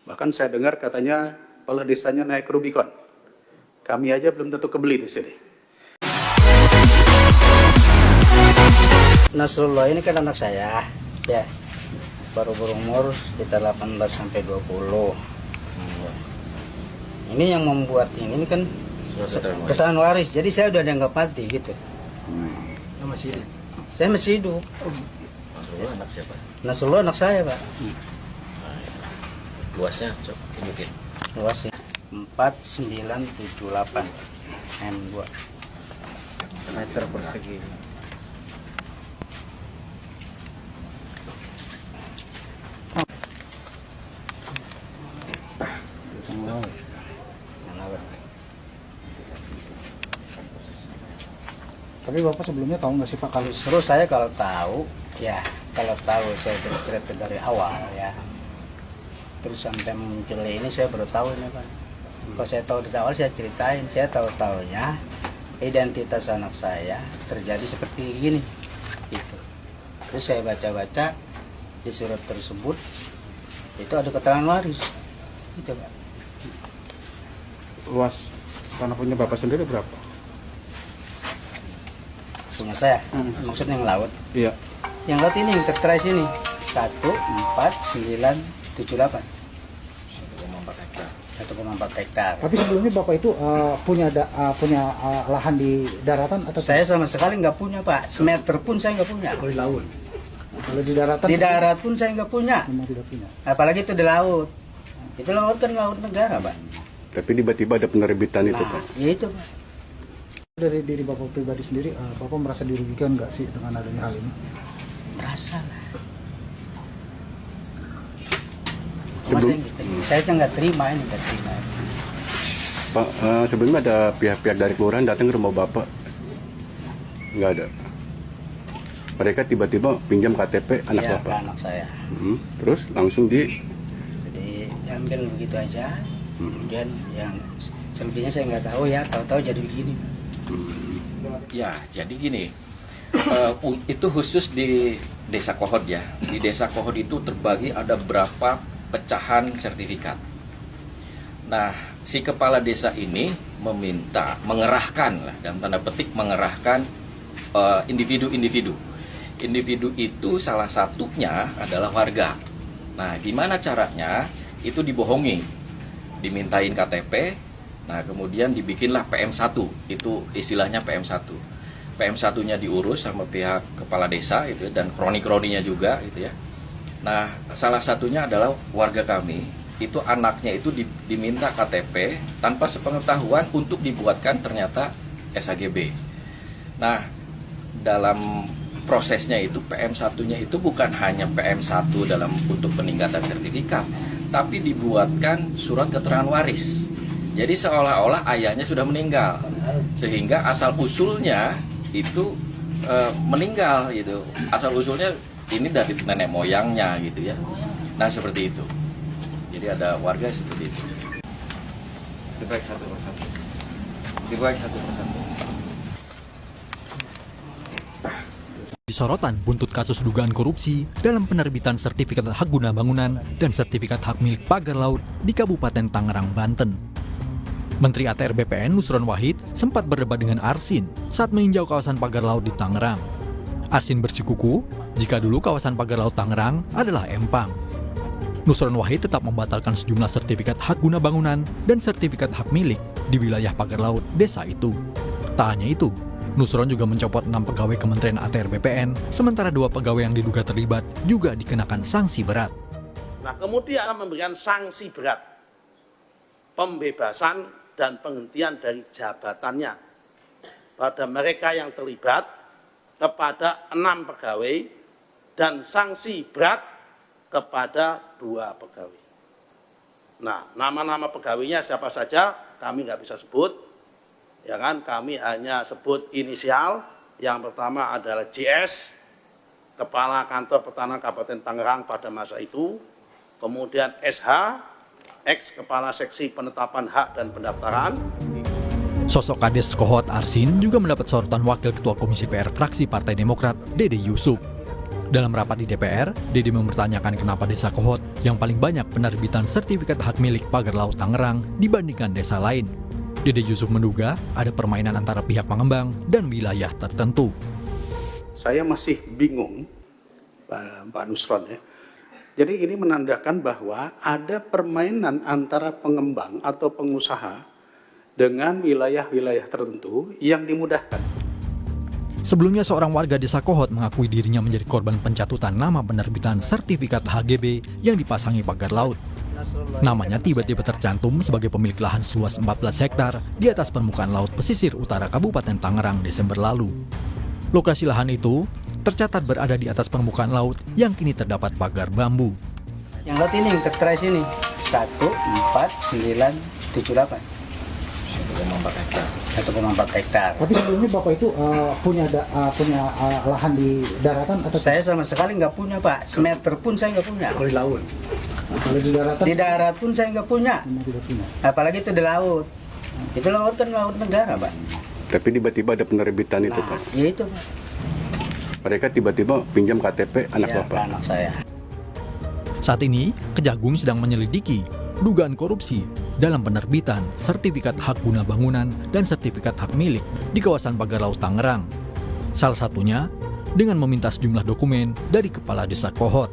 Bahkan saya dengar katanya kepala desanya naik Rubicon. Kami aja belum tentu kebeli di sini. Nasrullah ini kan anak saya, ya, baru berumur sekitar 18 sampai 20. Ini yang membuat ini kan keterangan waris, jadi saya udah dianggap mati gitu. Masih hidup. Saya masih hidup. Nasrullah anak siapa? Nasrullah anak saya, Pak. Luasnya cok tunjukin. Luasnya 4978 M2 meter persegi. Tapi Bapak sebelumnya tahu nggak sih Pak kalau Terus saya kalau tahu saya cerita dari awal ya. Terus sampai muncul ini saya baru tahu ini Pak. Kalau saya tahu di awal saya ceritain, saya tahu-taunya identitas anak saya terjadi seperti gini. Gitu. Terus saya baca-baca di surat tersebut itu ada keterangan waris. Gitu Pak. luas tanah punya Bapak sendiri berapa? Punya saya, maksudnya yang laut. Iya. Yang laut ini yang tertera sini 14978. 1,4 hektar. Tapi sebelumnya Bapak itu punya lahan di daratan atau Saya sama sekali nggak punya Pak, semeter pun saya nggak punya. di laut? Kalau di daratan? Di darat pun saya nggak punya, Memang tidak punya. apalagi itu di laut. Itu laut kan laut negara Pak. Tapi tiba-tiba ada penerbitan itu, Pak. Ya itu Pak. Dari diri Bapak pribadi sendiri, Bapak merasa dirugikan nggak sih dengan adanya hal ini? Merasa lah. Sebelum- Maksudnya gitu. Saya kan nggak terima ini, nggak terima. Pak, sebelumnya ada pihak-pihak dari kelurahan datang ke rumah Bapak? Nggak ada. Mereka tiba-tiba pinjam KTP anak Ya, ke Bapak. anak saya. Terus langsung Jadi diambil begitu aja. Kemudian yang selebihnya saya nggak tahu ya, tahu-tahu jadi begini. Ya, jadi gini, itu khusus di Desa Kohod ya. Di Desa Kohod itu terbagi ada berapa pecahan sertifikat. Nah, si kepala desa ini mengerahkan lah, dalam tanda petik mengerahkan individu-individu. Individu itu salah satunya adalah warga. Nah, gimana caranya? Itu dibohongi, dimintain KTP. Nah, kemudian dibikinlah PM1, itu istilahnya PM1. PM1-nya diurus sama pihak kepala desa gitu, dan kroni-kroninya juga gitu ya. Nah, salah satunya adalah warga kami, itu anaknya itu diminta KTP tanpa sepengetahuan untuk dibuatkan ternyata SHGB. Nah, dalam prosesnya itu PM1-nya itu bukan hanya PM1 dalam untuk peningkatan sertifikat, tapi dibuatkan surat keterangan waris. Jadi seolah-olah ayahnya sudah meninggal, sehingga asal usulnya itu meninggal gitu. Asal usulnya ini dari nenek moyangnya gitu ya. Nah seperti itu. Jadi ada warga seperti itu. Dibaik satu persatu. Dibaik satu persatu. Di sorotan buntut kasus dugaan korupsi dalam penerbitan sertifikat hak guna bangunan dan sertifikat hak milik pagar laut di Kabupaten Tangerang, Banten. Menteri ATR BPN Nusron Wahid sempat berdebat dengan Arsin saat meninjau kawasan pagar laut di Tangerang. Arsin bersikukuh jika dulu kawasan pagar laut Tangerang adalah empang. Nusron Wahid tetap membatalkan sejumlah sertifikat hak guna bangunan dan sertifikat hak milik di wilayah pagar laut desa itu. Tak hanya itu, Nusron juga mencopot 6 pegawai Kementerian ATR BPN, sementara 2 pegawai yang diduga terlibat juga dikenakan sanksi berat. Nah, kemudian memberikan sanksi berat, pembebasan dan penghentian dari jabatannya pada mereka yang terlibat kepada 6 pegawai dan sanksi berat kepada 2 pegawai. Nah, nama-nama pegawainya siapa saja kami nggak bisa sebut, ya kan? Kami hanya sebut inisial. Yang pertama adalah JS, Kepala Kantor Pertahanan Kabupaten Tangerang pada masa itu. Kemudian SH, ex Kepala Seksi Penetapan Hak dan Pendaftaran. Sosok Kades Kohod Arsin juga mendapat sorotan Wakil Ketua Komisi PR fraksi Partai Demokrat, Dede Yusuf. Dalam rapat di DPR, Dede mempertanyakan kenapa Desa Kohot yang paling banyak penerbitan sertifikat hak milik pagar laut Tangerang dibandingkan desa lain. Dede Yusuf menduga ada permainan antara pihak pengembang dan wilayah tertentu. Saya masih bingung, Pak Nusron ya. Jadi ini menandakan bahwa ada permainan antara pengembang atau pengusaha dengan wilayah-wilayah tertentu yang dimudahkan. Sebelumnya seorang warga Desa Kohot mengakui dirinya menjadi korban pencatutan nama penerbitan sertifikat HGB yang dipasangi pagar laut. Namanya tiba-tiba tercantum sebagai pemilik lahan seluas 14 hektar di atas permukaan laut pesisir utara Kabupaten Tangerang Desember lalu. Lokasi lahan itu tercatat berada di atas permukaan laut yang kini terdapat pagar bambu. Yang lot ini, yang tertera sini 14978. 1,4 hektar. Tapi sebelumnya Bapak itu punya lahan di daratan atau Saya sama sekali nggak punya, Pak. Semeter pun saya nggak punya. di laut? Kalau di daratan? Di darat pun saya nggak punya. Tidak punya. Apalagi itu di laut. Itu laut kan laut negara, Pak. Tapi tiba-tiba ada penerbitan itu, Pak. Ya itu, Pak. Mereka tiba-tiba pinjam KTP anak Ya, Bapak. anak saya. Saat ini, Kejagung sedang menyelidiki dugaan korupsi dalam penerbitan sertifikat hak guna bangunan dan sertifikat hak milik di kawasan pagar laut Tangerang. Salah satunya dengan meminta sejumlah dokumen dari Kepala Desa Kohot.